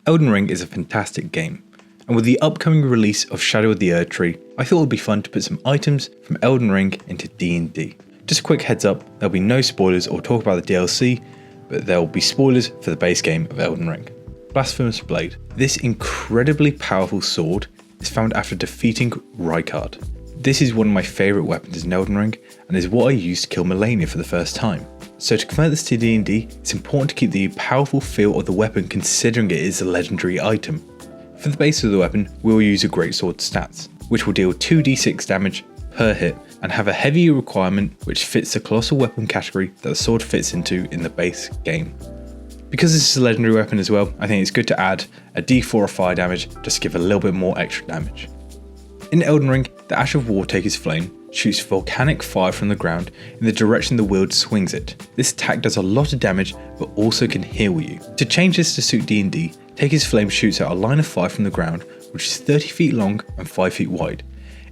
Elden Ring is a fantastic game, and with the upcoming release of Shadow of the Erdtree, I thought it would be fun to put some items from Elden Ring into D&D. Just a quick heads up, there'll be no spoilers or talk about the DLC, but there will be spoilers for the base game of Elden Ring. Blasphemous Blade. This incredibly powerful sword is found after defeating Rykard. This is one of my favourite weapons in Elden Ring, and is what I used to kill Melania for the first time. So to convert this to D&D, it's important to keep the powerful feel of the weapon considering it is a legendary item. For the base of the weapon, we will use a greatsword stats, which will deal 2d6 damage per hit and have a heavy requirement which fits the colossal weapon category that the sword fits into in the base game. Because this is a legendary weapon as well, I think it's good to add a d4 of fire damage just to give a little bit more extra damage. In Elden Ring, the Ash of War Taker's Flame shoots volcanic fire from the ground in the direction the wield swings it. This attack does a lot of damage but also can heal you. To change this to suit D&D, Taker's Flame shoots out a line of fire from the ground which is 30 feet long and 5 feet wide.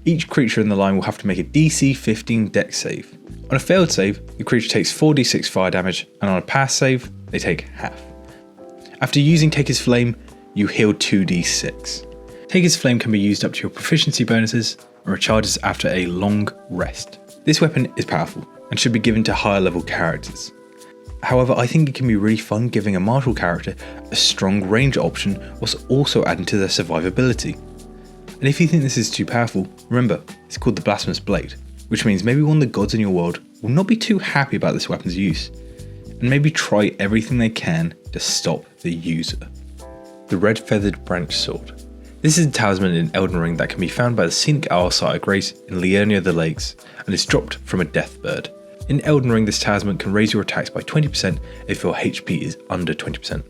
Each creature in the line will have to make a DC 15 dex save. On a failed save, the creature takes 4d6 fire damage, and on a pass save, they take half. After using Taker's Flame, you heal 2d6. Taker's Flame can be used up to your proficiency bonuses and recharges after a long rest. This weapon is powerful and should be given to higher level characters. However, I think it can be really fun giving a martial character a strong range option whilst also adding to their survivability. And if you think this is too powerful, remember, it's called the Blasphemous Blade, which means maybe one of the gods in your world will not be too happy about this weapon's use, and maybe try everything they can to stop the user. The Red Feathered Branch Sword. This is a talisman in Elden Ring that can be found by the scenic Owl Site of Grace in Liurnia the Lakes, and is dropped from a death bird. In Elden Ring, this talisman can raise your attacks by 20% if your HP is under 20%.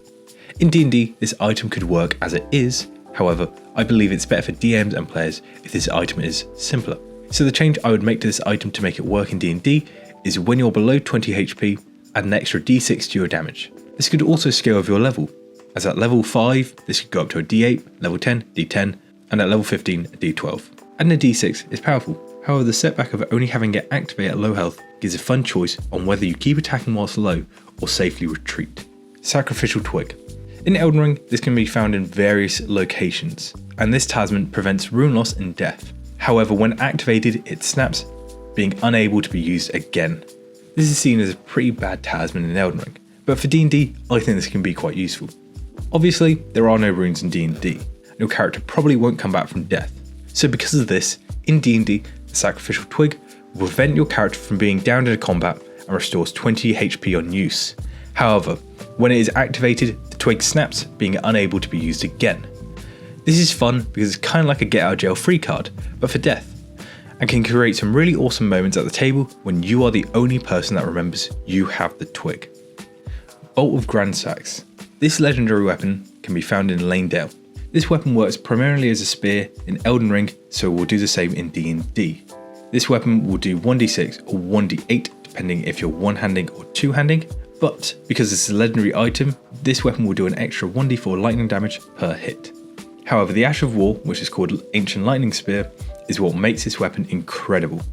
In D&D, this item could work as it is, however, I believe it's better for DMs and players if this item is simpler. So the change I would make to this item to make it work in D&D is when you're below 20 HP, add an extra d6 to your damage. This could also scale with your level, as at level 5 this could go up to a d8, level 10, d10, and at level 15 a d12. Adding a d6 is powerful, however the setback of only having it activate at low health gives a fun choice on whether you keep attacking whilst low or safely retreat. Sacrificial Twig. In Elden Ring, this can be found in various locations, and this talisman prevents rune loss and death. However, when activated, it snaps, being unable to be used again. This is seen as a pretty bad talisman in Elden Ring, but for D&D, I think this can be quite useful. Obviously, there are no runes in D&D, and your character probably won't come back from death. So because of this, in D&D, the Sacrificial Twig will prevent your character from being downed in combat and restores 20 HP on use. However, when it is activated, the twig snaps, being unable to be used again. This is fun because it's kind of like a get out of jail free card, but for death, and can create some really awesome moments at the table when you are the only person that remembers you have the twig. Bolt of Grandsax. This legendary weapon can be found in Lanedale. This weapon works primarily as a spear in Elden Ring, so it will do the same in D&D. This weapon will do 1d6 or 1d8 depending if you're one-handing or two-handing, but because it's a legendary item, this weapon will do an extra 1d4 lightning damage per hit. However, the Ash of War, which is called Ancient Lightning Spear, is what makes this weapon incredible.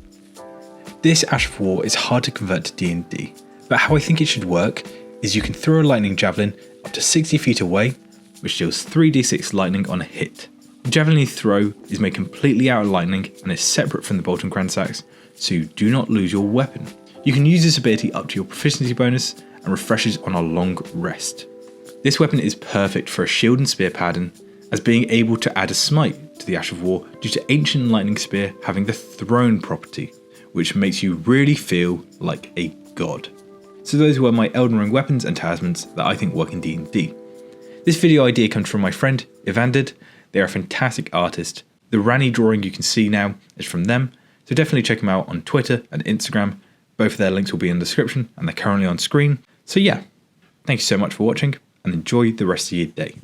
This Ash of War is hard to convert to D&D, but how I think it should work is you can throw a lightning javelin up to 60 feet away, which deals 3d6 lightning on a hit. The javelin you throw is made completely out of lightning and is separate from the Bolt and Grandsax, so you do not lose your weapon. You can use this ability up to your proficiency bonus and refreshes on a long rest. This weapon is perfect for a shield and spear pattern, as being able to add a smite to the Ash of War due to Ancient Lightning Spear having the Throne property, which makes you really feel like a god. So those were my Elden Ring weapons and talismans that I think work in D&D. This video idea comes from my friend Evandid. They are a fantastic artist. The Rani drawing you can see now is from them, so definitely check them out on Twitter and Instagram. Both of their links will be in the description and they're currently on screen. So yeah, thank you so much for watching and enjoy the rest of your day.